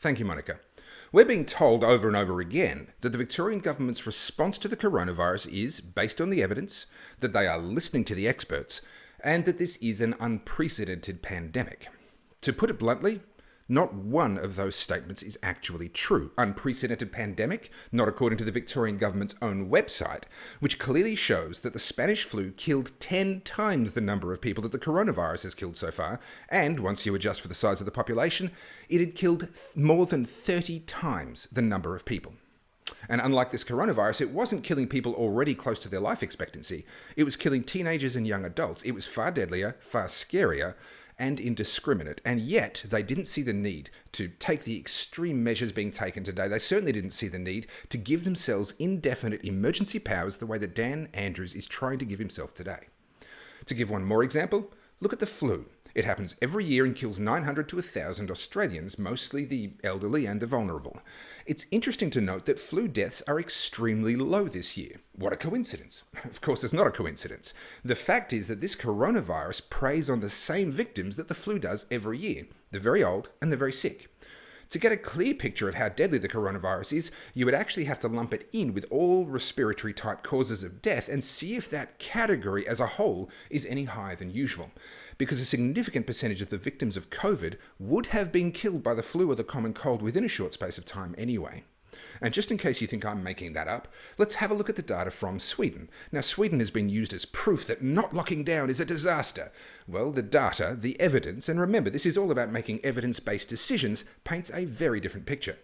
Thank you, Monica. We're being told over and over again that the Victorian government's response to the coronavirus is based on the evidence, that they are listening to the experts, and that this is an unprecedented pandemic. To put it bluntly, not one of those statements is actually true. Unprecedented pandemic, not according to the Victorian government's own website, which clearly shows that the Spanish flu killed 10 times the number of people that the coronavirus has killed so far, and once you adjust for the size of the population, it had killed more than 30 times the number of people. And unlike this coronavirus, it wasn't killing people already close to their life expectancy. It was killing teenagers and young adults. It was far deadlier, far scarier, and indiscriminate, and yet they didn't see the need to take the extreme measures being taken today. They certainly didn't see the need to give themselves indefinite emergency powers the way that Dan Andrews is trying to give himself today. To give one more example, look at the flu. It happens every year and kills 900 to 1,000 Australians, mostly the elderly and the vulnerable. It's interesting to note that flu deaths are extremely low this year. What a coincidence. Of course, it's not a coincidence. The fact is that this coronavirus preys on the same victims that the flu does every year, the very old and the very sick. To get a clear picture of how deadly the coronavirus is, you would actually have to lump it in with all respiratory type causes of death and see if that category as a whole is any higher than usual. Because a significant percentage of the victims of COVID would have been killed by the flu or the common cold within a short space of time anyway. And just in case you think I'm making that up, let's have a look at the data from Sweden. Now, Sweden has been used as proof that not locking down is a disaster. Well, the data, the evidence, and remember, this is all about making evidence-based decisions, paints a very different picture.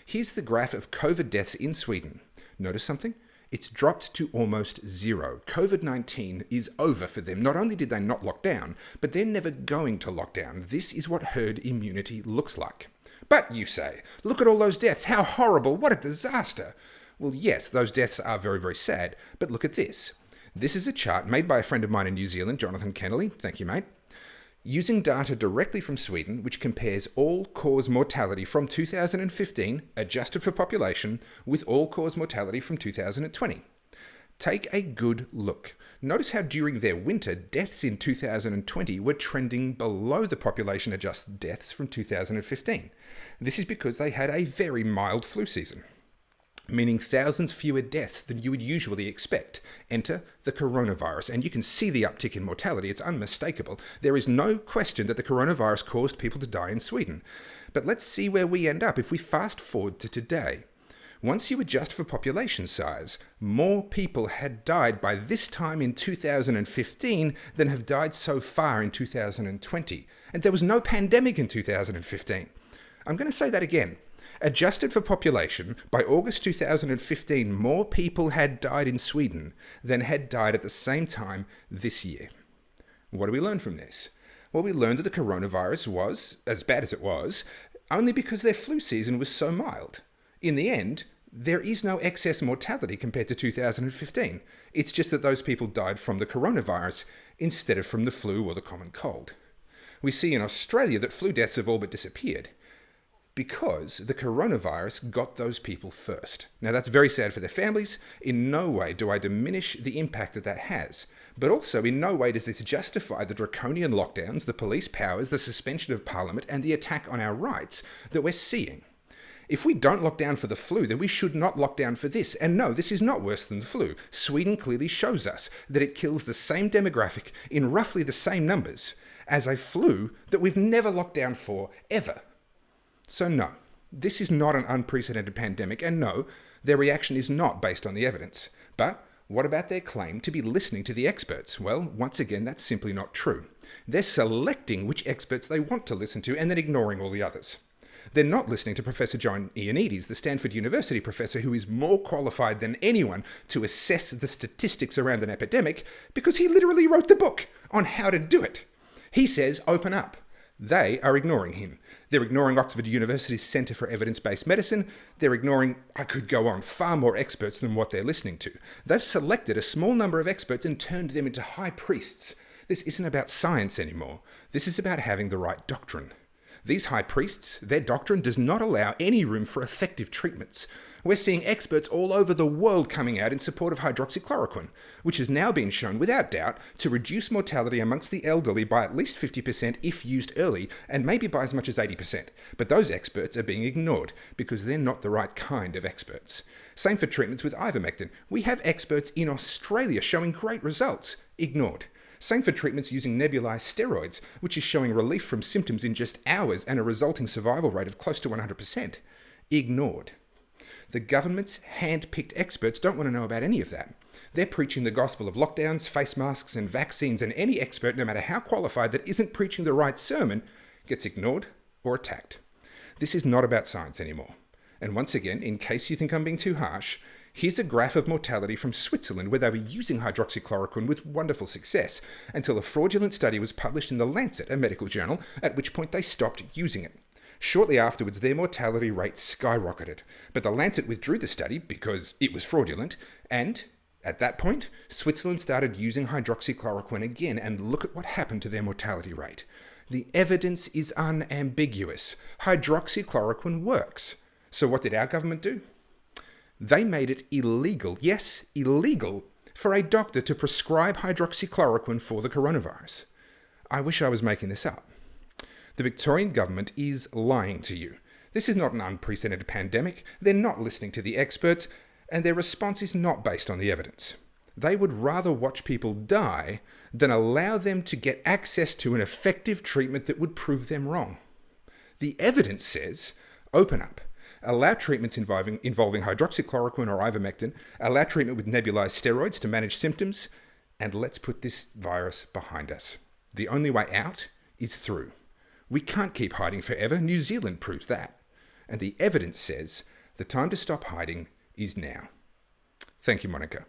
Here's the graph of COVID deaths in Sweden. Notice something? It's dropped to almost zero. COVID-19 is over for them. Not only did they not lock down, but they're never going to lock down. This is what herd immunity looks like. But, you say, look at all those deaths. How horrible. What a disaster. Well, yes, those deaths are very, very sad. But look at this. This is a chart made by a friend of mine in New Zealand, Jonathan Kennelly. Thank you, mate. Using data directly from Sweden, which compares all-cause mortality from 2015, adjusted for population, with all-cause mortality from 2020. Take a good look. Notice how during their winter, deaths in 2020 were trending below the population-adjusted deaths from 2015. This is because they had a very mild flu season, meaning thousands fewer deaths than you would usually expect. Enter the coronavirus, and you can see the uptick in mortality. It's unmistakable. There is no question that the coronavirus caused people to die in Sweden. But let's see where we end up if we fast forward to today. Once you adjust for population size, more people had died by this time in 2015 than have died so far in 2020. And there was no pandemic in 2015. I'm going to say that again. Adjusted for population, by August 2015, more people had died in Sweden than had died at the same time this year. What do we learn from this? Well, we learned that the coronavirus was, as bad as it was, only because their flu season was so mild. In the end, there is no excess mortality compared to 2015. It's just that those people died from the coronavirus instead of from the flu or the common cold. We see in Australia that flu deaths have all but disappeared because the coronavirus got those people first. Now, that's very sad for their families. In no way do I diminish the impact that that has. But also, in no way does this justify the draconian lockdowns, the police powers, the suspension of Parliament, and the attack on our rights that we're seeing. If we don't lock down for the flu, then we should not lock down for this. And no, this is not worse than the flu. Sweden clearly shows us that it kills the same demographic in roughly the same numbers as a flu that we've never locked down for, ever. So no, this is not an unprecedented pandemic, and no, their reaction is not based on the evidence. But what about their claim to be listening to the experts? Well, once again, that's simply not true. They're selecting which experts they want to listen to and then ignoring all the others. They're not listening to Professor John Ioannidis, the Stanford University professor who is more qualified than anyone to assess the statistics around an epidemic because he literally wrote the book on how to do it. He says, open up. They are ignoring him. They're ignoring Oxford University's Centre for Evidence-Based Medicine. They're ignoring, I could go on, far more experts than what they're listening to. They've selected a small number of experts and turned them into high priests. This isn't about science anymore. This is about having the right doctrine. These high priests, their doctrine does not allow any room for effective treatments. We're seeing experts all over the world coming out in support of hydroxychloroquine, which has now been shown without doubt to reduce mortality amongst the elderly by at least 50% if used early, and maybe by as much as 80%. But those experts are being ignored because they're not the right kind of experts. Same for treatments with ivermectin. We have experts in Australia showing great results. Ignored. Same for treatments using nebulized steroids, which is showing relief from symptoms in just hours and a resulting survival rate of close to 100%. Ignored. The government's hand-picked experts don't want to know about any of that. They're preaching the gospel of lockdowns, face masks, and vaccines, and any expert, no matter how qualified, that isn't preaching the right sermon gets ignored or attacked. This is not about science anymore. And once again, in case you think I'm being too harsh, here's a graph of mortality from Switzerland where they were using hydroxychloroquine with wonderful success until a fraudulent study was published in The Lancet, a medical journal, at which point they stopped using it. Shortly afterwards, their mortality rate skyrocketed, but The Lancet withdrew the study because it was fraudulent, and at that point, Switzerland started using hydroxychloroquine again, and look at what happened to their mortality rate. The evidence is unambiguous. Hydroxychloroquine works. So what did our government do? They made it illegal, yes, illegal, for a doctor to prescribe hydroxychloroquine for the coronavirus. I wish I was making this up. The Victorian government is lying to you. This is not an unprecedented pandemic. They're not listening to the experts, and their response is not based on the evidence. They would rather watch people die than allow them to get access to an effective treatment that would prove them wrong. The evidence says, open up. Allow treatments involving hydroxychloroquine or ivermectin, allow treatment with nebulized steroids to manage symptoms, and let's put this virus behind us. The only way out is through. We can't keep hiding forever. New Zealand proves that. And the evidence says the time to stop hiding is now. Thank you, Monica.